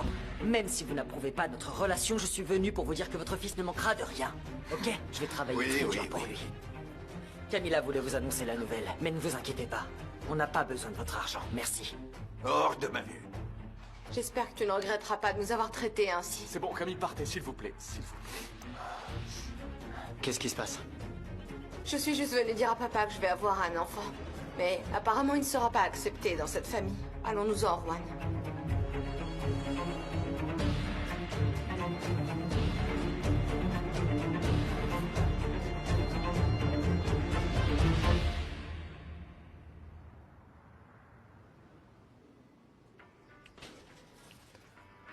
moi. Même si vous n'approuvez pas notre relation, je suis venu pour vous dire que votre fils ne manquera de rien. Ok? Je vais travailler très dur pour lui. Camilla voulait vous annoncer la nouvelle, mais ne vous inquiétez pas. On n'a pas besoin de votre argent, merci. Hors de ma vue. J'espère que tu ne regretteras pas de nous avoir traités ainsi. C'est bon, Camille, partez, s'il vous plaît. S'il vous plaît. Qu'est-ce qui se passe? Je suis juste venue dire à papa que je vais avoir un enfant. Mais apparemment, il ne sera pas accepté dans cette famille. Allons-nous-en, Juan.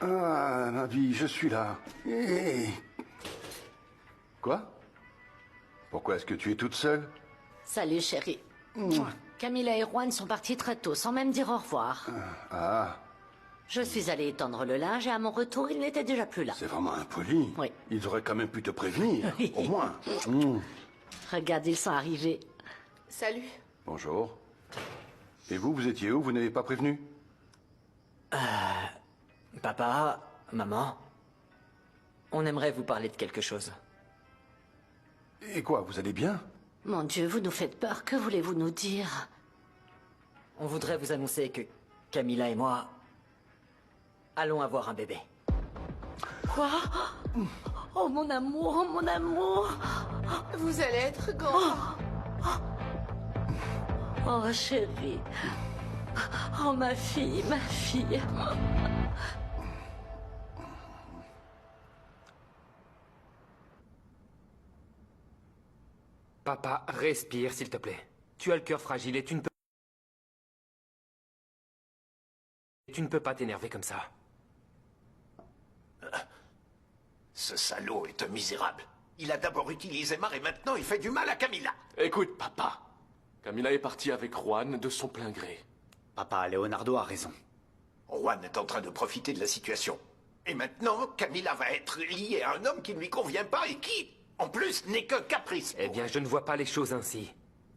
Ah, ma vie, je suis là. Hé. Quoi? Pourquoi est-ce que tu es toute seule? Salut, chérie. Camilla et Juan sont partis très tôt, sans même dire au revoir. Ah, Je suis allée étendre le linge et à mon retour, ils n'étaient déjà plus là. c'est vraiment impoli. Oui. Ils auraient quand même pu te prévenir, Oui. au moins. Regarde, ils sont arrivés. Salut. Bonjour. Et vous, vous étiez où? Vous n'avez pas prévenu? Papa, maman, on aimerait vous parler de quelque chose. Et quoi, vous allez bien? Mon Dieu, vous nous faites peur. Que voulez-vous nous dire? On voudrait vous annoncer que Camilla et moi allons avoir un bébé. Quoi? Oh, mon amour, oh, mon amour. Vous allez être grand. Oh, chérie. Oh, ma fille, ma fille. Papa, respire, s'il te plaît. Tu as le cœur fragile et tu ne peux pas t'énerver comme ça. Ce salaud est un misérable. Il a d'abord utilisé Mar et maintenant il fait du mal à Camilla. Écoute, papa. Camilla est partie avec Juan de son plein gré. Papa, Leonardo a raison. Juan est en train de profiter de la situation. Et maintenant, Camilla va être liée à un homme qui ne lui convient pas et qui, en plus, n'est qu'un caprice. Eh bien, je ne vois pas les choses ainsi.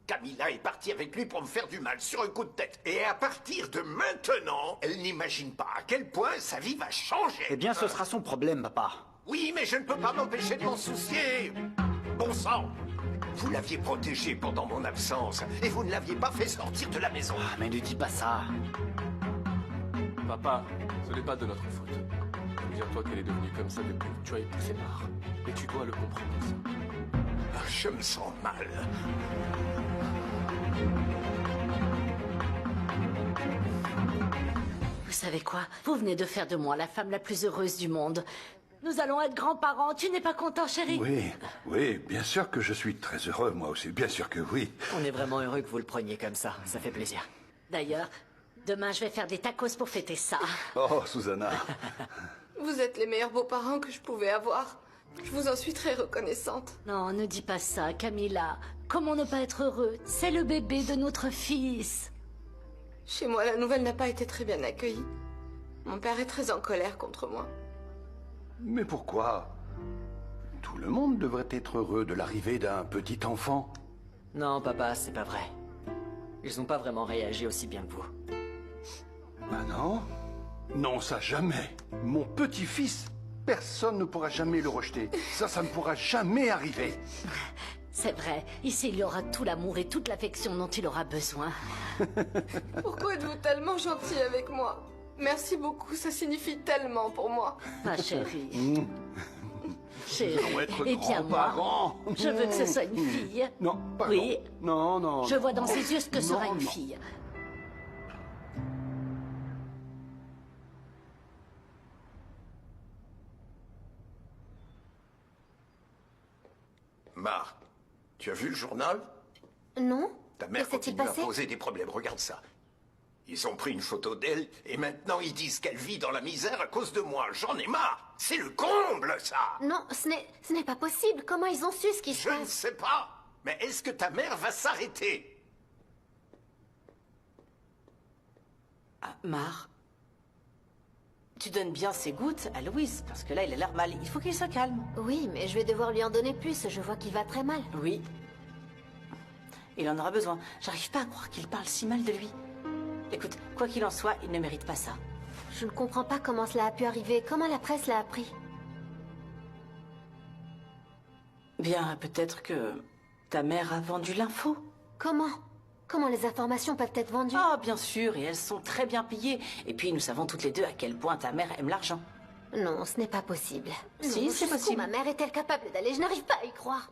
Camilla est partie avec lui pour me faire du mal sur un coup de tête. Et à partir de maintenant, elle n'imagine pas à quel point sa vie va changer. Eh bien, ce sera son problème, papa. Oui, mais je ne peux pas m'empêcher de m'en soucier. Bon sang. Vous l'aviez protégée pendant mon absence et vous ne l'aviez pas fait sortir de la maison. Ah, mais ne dis pas ça. Papa, ce n'est pas de notre faute. Souviens-toi qu'elle est devenue comme ça depuis que tu as épousé Mar. Et tu dois le comprendre, ça. Ah, je me sens mal. Vous savez quoi? Vous venez de faire de moi la femme la plus heureuse du monde. Nous allons être grands-parents. Tu n'es pas content, chérie? Oui, oui, bien sûr que je suis très heureux, moi aussi. Bien sûr que oui. On est vraiment heureux que vous le preniez comme ça fait plaisir. D'ailleurs, demain, je vais faire des tacos pour fêter ça. Oh, Susanna. Vous êtes les meilleurs beaux-parents que je pouvais avoir. Je vous en suis très reconnaissante. Non, ne dis pas ça, Camilla. Comment ne pas être heureux? C'est le bébé de notre fils. Chez moi, la nouvelle n'a pas été très bien accueillie. Mon père est très en colère contre moi. Mais pourquoi? Tout le monde devrait être heureux de l'arrivée d'un petit enfant. Non, papa, c'est pas vrai. Ils n'ont pas vraiment réagi aussi bien que vous. Ah non? Non, ça jamais. Mon petit-fils, personne ne pourra jamais le rejeter. Ça ne pourra jamais arriver. C'est vrai, ici il y aura tout l'amour et toute l'affection dont il aura besoin. Pourquoi êtes-vous tellement gentil avec moi? Merci beaucoup, ça signifie tellement pour moi. Ma chérie. Nous Chérie. allons être Eh bien, moi, grands-parents. je veux que ce soit une fille. Non, pardon. Oui. Non, non. Je non, vois dans non. ses yeux ce que sera Non, une non. fille. Mar, tu as vu le journal? Non? Ta mère Que s'est-il continue à passé? poser des problèmes, regarde ça. Ils ont pris une photo d'elle et maintenant ils disent qu'elle vit dans la misère à cause de moi. J'en ai marre. C'est le comble, ça. Non, ce n'est pas possible. Comment ils ont su ce qui se Je ne passe? sais pas. Mais est-ce que ta mère va s'arrêter? Mar, tu donnes bien ses gouttes à Louis, parce que là, il a l'air mal. Il faut qu'il se calme. Oui, mais je vais devoir lui en donner plus. Je vois qu'il va très mal. Oui. Il en aura besoin. J'arrive pas à croire qu'il parle si mal de lui. Écoute, quoi qu'il en soit, il ne mérite pas ça. Je ne comprends pas comment cela a pu arriver. Comment la presse l'a appris? Bien, peut-être que ta mère a vendu l'info. Comment? Comment les informations peuvent être vendues? Ah, bien sûr, et elles sont très bien payées. Et puis, nous savons toutes les deux à quel point ta mère aime l'argent. Non, ce n'est pas possible. Si, Non, c'est jusqu'où possible. ma mère est-elle capable d'aller? Je n'arrive pas à y croire.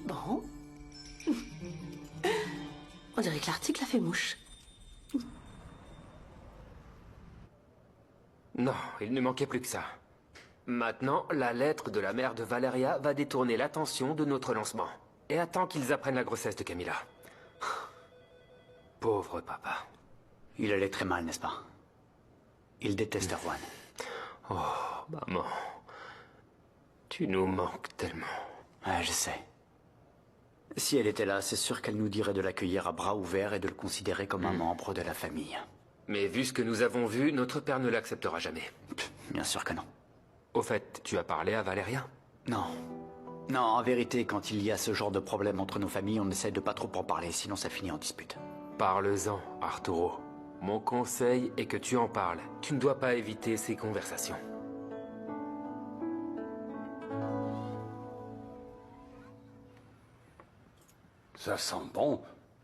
Bon. On dirait que l'article a fait mouche. Non, il ne manquait plus que ça. Maintenant, la lettre de la mère de Valeria va détourner l'attention de notre lancement. Et attend qu'ils apprennent la grossesse de Camilla. Pauvre papa. Il allait très mal, n'est-ce pas? Il déteste Erwan. Oh, maman. Tu nous manques tellement. Ouais, je sais. Si elle était là, c'est sûr qu'elle nous dirait de l'accueillir à bras ouverts et de le considérer comme un membre de la famille. Mais vu ce que nous avons vu, notre père ne l'acceptera jamais. Bien sûr que non. Au fait, tu as parlé à Valeria? Non. Non, en vérité, quand il y a ce genre de problème entre nos familles, on essaie de pas trop en parler, sinon ça finit en dispute. Parle-en, Arturo. Mon conseil est que tu en parles. Tu ne dois pas éviter ces conversations. Ça sent bon.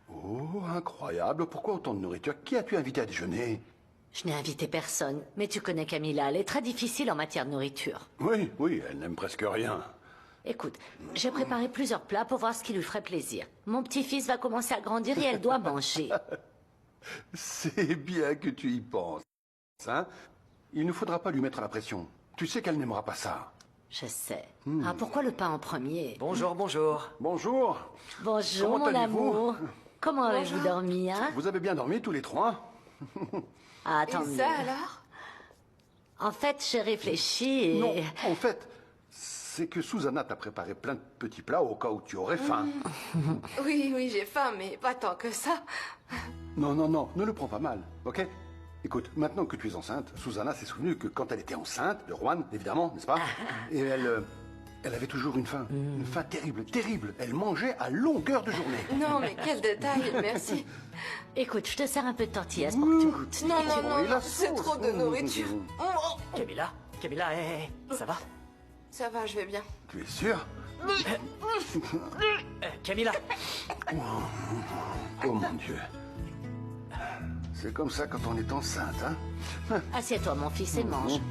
Oh, incroyable. Pourquoi autant de nourriture? Qui as-tu invité à déjeuner? Je n'ai invité personne, mais tu connais Camilla, elle est très difficile en matière de nourriture. Oui, oui, elle n'aime presque rien. Écoute, j'ai préparé plusieurs plats pour voir ce qui lui ferait plaisir. Mon petit-fils va commencer à grandir et elle doit manger. C'est bien que tu y penses. Hein? Il ne faudra pas lui mettre la pression. Tu sais qu'elle n'aimera pas ça. Je sais. Ah, pourquoi le pain en premier? Bonjour, bonjour. Bonjour. Bonjour, Comment mon allez-vous? amour. Comment avez-vous dormi, hein? Vous avez bien dormi tous les trois? Ah, tant Et mieux. ça alors? En fait, j'ai réfléchi et... Non, en fait, c'est que Susanna t'a préparé plein de petits plats au cas où tu aurais faim. Oui, oui, j'ai faim, mais pas tant que ça. Non, non, non, ne le prends pas mal, ok? Écoute, maintenant que tu es enceinte, Susanna s'est souvenue que quand elle était enceinte, de Juan, évidemment, n'est-ce pas? Et elle avait toujours une faim terrible, terrible. Elle mangeait à longueur de journée. Non, mais quel détail, merci. Écoute, je te sers un peu de tortillas pour que tu goûtes. Non, non, non, Et la non, c'est sauce. trop de nourriture. Oh, Camilla, Camilla, hé, hé, ça va? ça va, je vais bien. Tu es sûr? Camilla, Oh mon Dieu. C'est comme ça quand on est enceinte, hein? Assieds-toi, mon fils, et mange.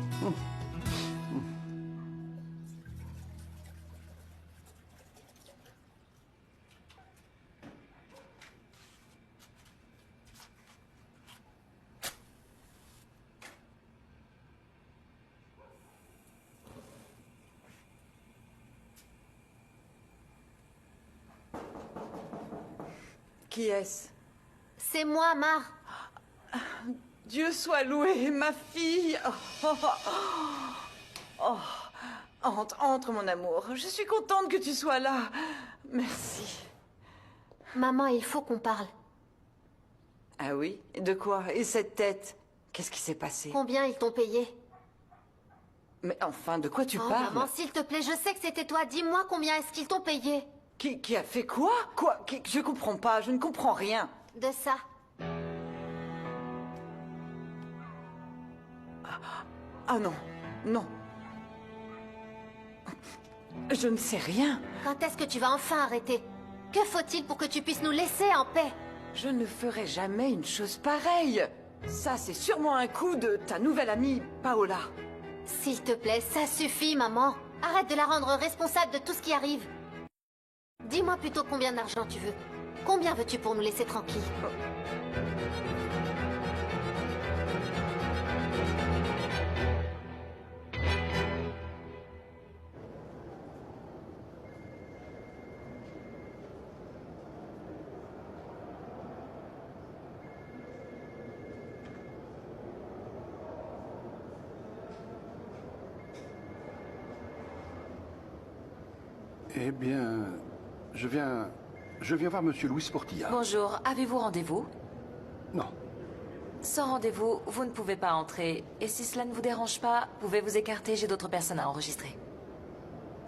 Qui est-ce? C'est moi, Mar. Dieu soit loué, ma fille. Oh. Entre, entre, mon amour. Je suis contente que tu sois là. Merci. Maman, il faut qu'on parle. Ah oui? De quoi? Et cette tête? Qu'est-ce qui s'est passé? Combien ils t'ont payé? Mais enfin, de quoi tu Oh, parles? maman, s'il te plaît, je sais que c'était toi. Dis-moi combien est-ce qu'ils t'ont payé? Qui a fait quoi? Quoi? Je comprends pas, je ne comprends rien. De ça. Ah non, non. Je ne sais rien. Quand est-ce que tu vas enfin arrêter? Que faut-il pour que tu puisses nous laisser en paix? Je ne ferai jamais une chose pareille. Ça, c'est sûrement un coup de ta nouvelle amie, Paola. S'il te plaît, ça suffit, maman. Arrête de la rendre responsable de tout ce qui arrive. Dis-moi plutôt combien d'argent tu veux. Combien veux-tu pour nous laisser tranquilles? Eh bien, je viens voir Monsieur Luis Portilla. Bonjour, avez-vous rendez-vous? Non. Sans rendez-vous, vous ne pouvez pas entrer. Et si cela ne vous dérange pas, pouvez vous écarter, j'ai d'autres personnes à enregistrer.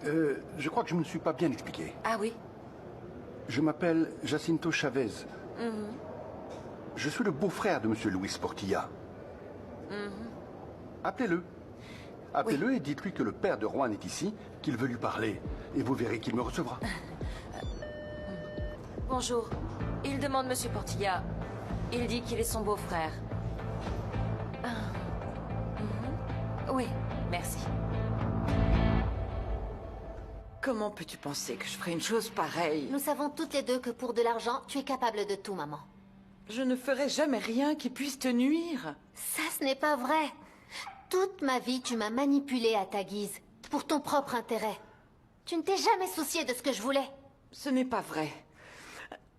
Je crois que je ne me suis pas bien expliqué. Ah oui? Je m'appelle Jacinto Chavez. Je suis le beau-frère de Monsieur Luis Portilla. Appelez-le. Appelez-le et dites-lui que le père de Juan est ici, qu'il veut lui parler. Et vous verrez qu'il me recevra. Bonjour. Il demande Monsieur Portilla. Il dit qu'il est son beau-frère. Oui, merci. Comment peux-tu penser que je ferais une chose pareille? Nous savons toutes les deux que pour de l'argent, tu es capable de tout, maman. Je ne ferai jamais rien qui puisse te nuire. Ça, ce n'est pas vrai. Toute ma vie, tu m'as manipulée à ta guise, pour ton propre intérêt. Tu ne t'es jamais soucié de ce que je voulais. Ce n'est pas vrai.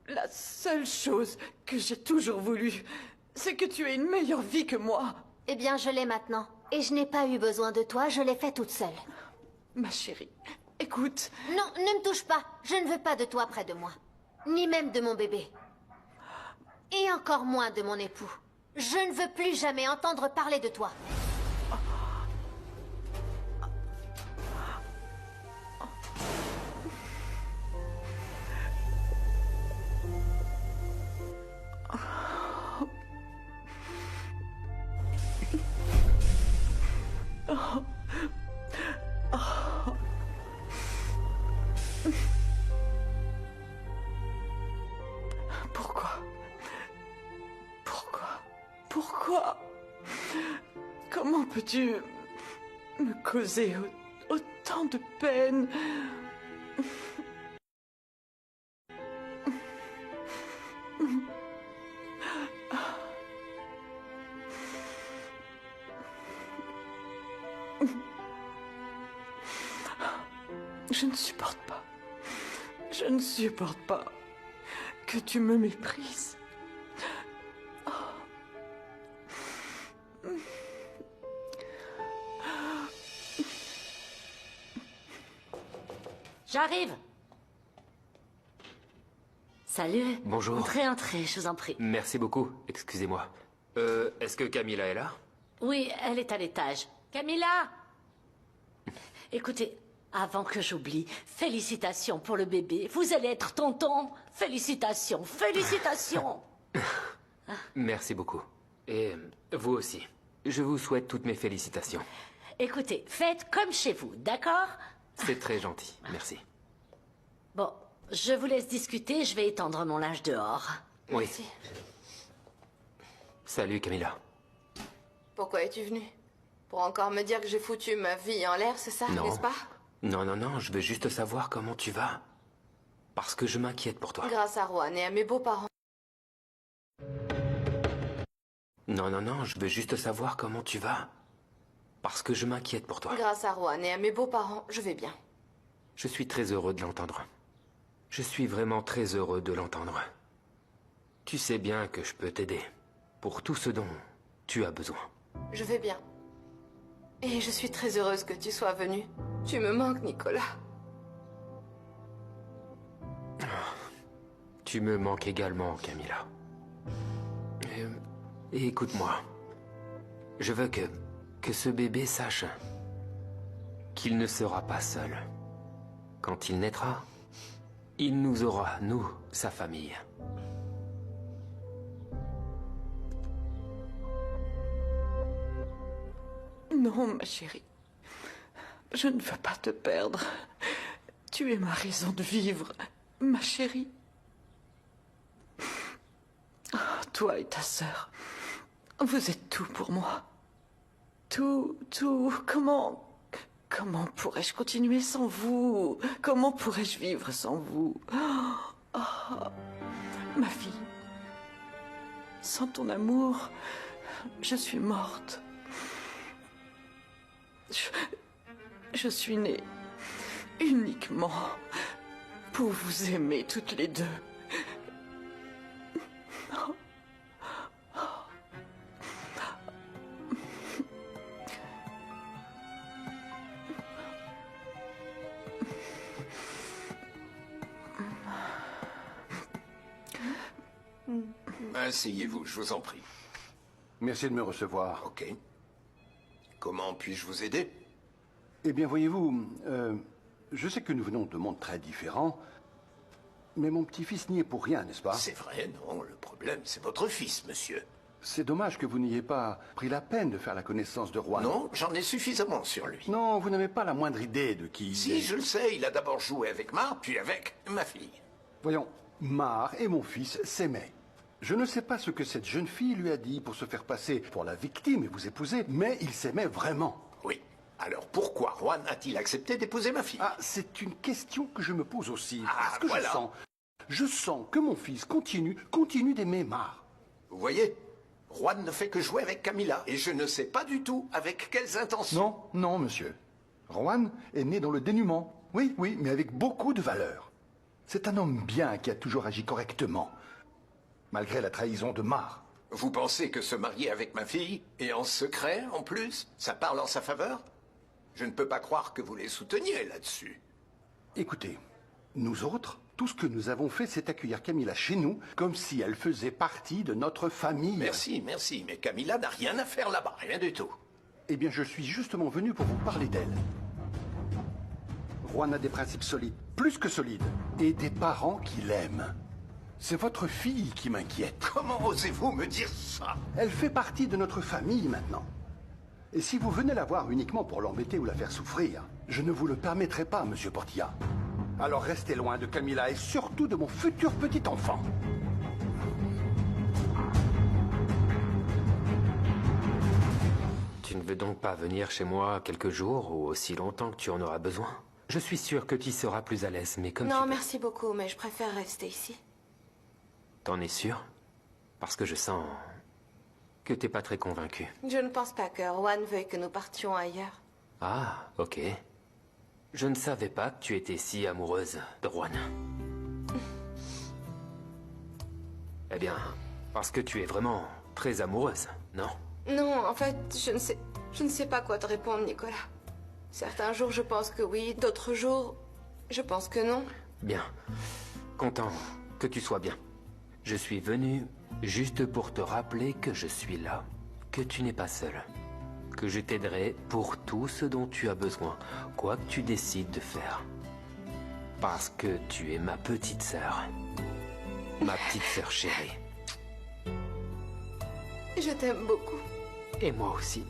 La seule chose que j'ai toujours voulu, c'est que tu aies une meilleure vie que moi. Eh bien, je l'ai maintenant. Et je n'ai pas eu besoin de toi, je l'ai fait toute seule. Ma chérie, écoute... Non, ne me touche pas. Je ne veux pas de toi près de moi. Ni même de mon bébé. Et encore moins de mon époux. Je ne veux plus jamais entendre parler de toi. Pourquoi? Comment peux-tu me causer autant de peine? Je ne supporte pas. Je ne supporte pas que tu me méprises. J'arrive. Salut. Bonjour. Entrez, je vous en prie. Merci beaucoup. Excusez-moi. Est-ce que Camilla est là? Oui, elle est à l'étage. Camilla! Écoutez, avant que j'oublie, félicitations pour le bébé. Vous allez être tonton. Félicitations, félicitations. Merci beaucoup. Et vous aussi. Je vous souhaite toutes mes félicitations. Écoutez, faites comme chez vous, d'accord? C'est très gentil, merci. Bon, je vous laisse discuter, je vais étendre mon linge dehors. Oui. Merci. Salut Camilla. Pourquoi es-tu venu? Pour encore me dire que j'ai foutu ma vie en l'air, c'est ça, Non. n'est-ce pas? Non, je veux juste savoir comment tu vas. Parce que je m'inquiète pour toi. Grâce à Juan et à mes beaux-parents. Non, je veux juste savoir comment tu vas. Parce que je m'inquiète pour toi. Grâce à Juan et à mes beaux-parents, je vais bien. Je suis très heureux de l'entendre. Je suis vraiment très heureux de l'entendre. Tu sais bien que je peux t'aider. Pour tout ce dont tu as besoin. Je vais bien. Et je suis très heureuse que tu sois venu. Tu me manques, Nicolas. Tu me manques également, Camilla. Et écoute-moi. Je veux que ce bébé sache qu'il ne sera pas seul. Quand il naîtra, il nous aura, nous, sa famille. Non, ma chérie. Je ne veux pas te perdre. Tu es ma raison de vivre, ma chérie. Toi et ta sœur, vous êtes tout pour moi. Tout. Comment pourrais-je continuer sans vous? Comment pourrais-je vivre sans vous? Ma fille. Sans ton amour, je suis morte. Je suis née uniquement pour vous aimer toutes les deux. Asseyez-vous, je vous en prie. Merci de me recevoir. Ok. Comment puis-je vous aider? Eh bien, voyez-vous, je sais que nous venons de mondes très différents, Mais mon petit-fils n'y est pour rien, n'est-ce pas? C'est vrai, non. Le problème, c'est votre fils, monsieur. C'est dommage que vous n'ayez pas pris la peine de faire la connaissance de Juan. Non, j'en ai suffisamment sur lui. Non, vous n'avez pas la moindre idée de qui il est. Si, je le sais, il a d'abord joué avec Mar, puis avec ma fille. Voyons, Mar et mon fils s'aimaient. Je ne sais pas ce que cette jeune fille lui a dit pour se faire passer pour la victime et vous épouser, mais ils s'aimaient vraiment. Oui. Alors pourquoi Juan a-t-il accepté d'épouser ma fille? Ah, c'est une question que je me pose aussi. Ah, parce que voilà. je sens que mon fils continue d'aimer Mar. Vous voyez, Juan ne fait que jouer avec Camilla, et je ne sais pas du tout avec quelles intentions. Non, non, monsieur. Juan est né dans le dénuement. Oui, oui, mais avec beaucoup de valeur. C'est un homme bien qui a toujours agi correctement, malgré la trahison de Mar. Vous pensez que se marier avec ma fille, et en secret en plus, ça parle en sa faveur? Je ne peux pas croire que vous les souteniez là-dessus. Écoutez, nous autres, tout ce que nous avons fait, c'est accueillir Camilla chez nous, comme si elle faisait partie de notre famille. Merci, merci, mais Camilla n'a rien à faire là-bas, rien du tout. Eh bien, je suis justement venu pour vous parler d'elle. Juan a des principes solides, plus que solides, et des parents qui l'aiment. C'est votre fille qui m'inquiète. Comment osez-vous me dire ça? Elle fait partie de notre famille maintenant. Et si vous venez la voir uniquement pour l'embêter ou la faire souffrir, je ne vous le permettrai pas, monsieur Portilla. Alors restez loin de Camilla et surtout de mon futur petit enfant. Tu ne veux donc pas venir chez moi quelques jours ou aussi longtemps que tu en auras besoin? Je suis sûr que tu y seras plus à l'aise, mais comme Non, tu... merci beaucoup, mais je préfère rester ici. T'en es sûr? Parce que je sens que t'es pas très convaincu. Je ne pense pas que Juan veuille que nous partions ailleurs. Ah, ok. Je ne savais pas que tu étais si amoureuse de Juan. Eh bien, parce que tu es vraiment très amoureuse, non? Non, en fait, je ne sais pas quoi te répondre, Nicolas. Certains jours, je pense que oui, d'autres jours, je pense que non. Bien. Content que tu sois bien. Je suis venu juste pour te rappeler que je suis là, que tu n'es pas seul, que je t'aiderai pour tout ce dont tu as besoin, quoi que tu décides de faire. Parce que tu es ma petite sœur. Ma petite sœur chérie. Je t'aime beaucoup. Et moi aussi.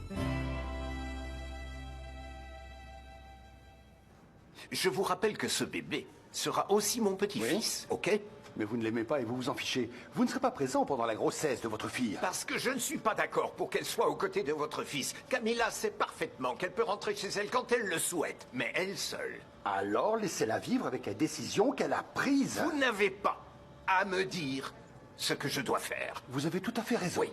Je vous rappelle que ce bébé sera aussi mon petit-fils, ok? Mais vous ne l'aimez pas et vous vous en fichez. Vous ne serez pas présent pendant la grossesse de votre fille. Parce que je ne suis pas d'accord pour qu'elle soit aux côtés de votre fils. Camilla sait parfaitement qu'elle peut rentrer chez elle quand elle le souhaite, mais elle seule. Alors laissez-la vivre avec la décision qu'elle a prise. Vous n'avez pas à me dire ce que je dois faire. Vous avez tout à fait raison. Oui.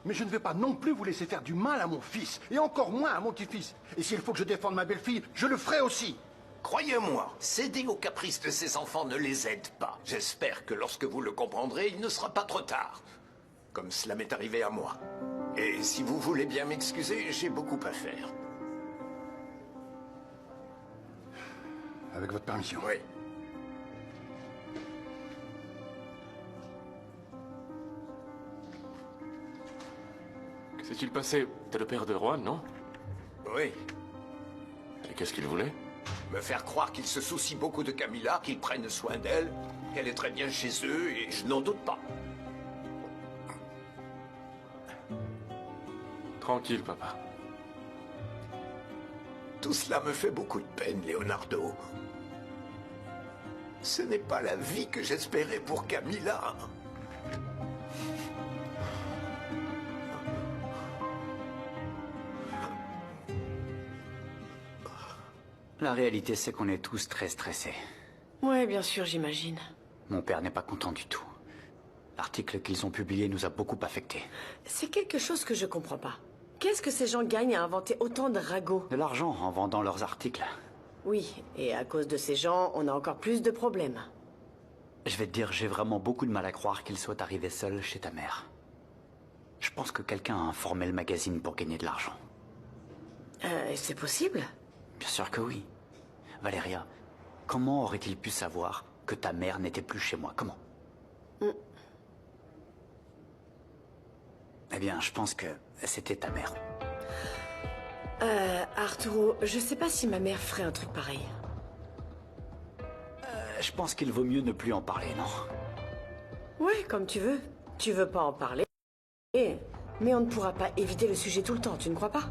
Mais je ne vais pas non plus vous laisser faire du mal à mon fils, et encore moins à mon petit-fils. Et s'il faut que je défende ma belle-fille, je le ferai aussi. Croyez-moi, céder aux caprices de ses enfants ne les aide pas. J'espère que lorsque vous le comprendrez, il ne sera pas trop tard. Comme cela m'est arrivé à moi. Et si vous voulez bien m'excuser, j'ai beaucoup à faire. Avec votre permission. Oui. Que s'est-il passé? T'es le père de Juan, non? Oui. Et qu'est-ce qu'il voulait? Me faire croire qu'il se soucie beaucoup de Camilla, qu'il prenne soin d'elle, qu'elle est très bien chez eux, et je n'en doute pas. Tranquille, papa. Tout cela me fait beaucoup de peine, Leonardo. Ce n'est pas la vie que j'espérais pour Camilla. La réalité, c'est qu'on est tous très stressés. Ouais, bien sûr, j'imagine. Mon père n'est pas content du tout. L'article qu'ils ont publié nous a beaucoup affectés. C'est quelque chose que je comprends pas. Qu'est-ce que ces gens gagnent à inventer autant de ragots? De l'argent en vendant leurs articles. Oui, et à cause de ces gens, on a encore plus de problèmes. Je vais te dire, j'ai vraiment beaucoup de mal à croire qu'il soit arrivé seul chez ta mère. Je pense que quelqu'un a informé le magazine pour gagner de l'argent. C'est possible? Bien sûr que oui. Valéria, comment aurait-il pu savoir que ta mère n'était plus chez moi? Comment? Eh bien, je pense que c'était ta mère. Arturo, je sais pas si ma mère ferait un truc pareil. Je pense qu'il vaut mieux ne plus en parler, non? Ouais, comme tu veux. Tu veux pas en parler, mais on ne pourra pas éviter le sujet tout le temps, tu ne crois pas?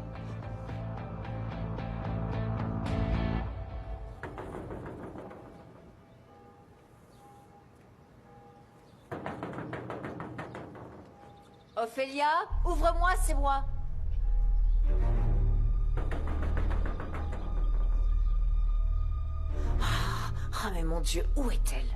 Ophélia, ouvre-moi, c'est moi. Ah, mais mon Dieu, où est-elle?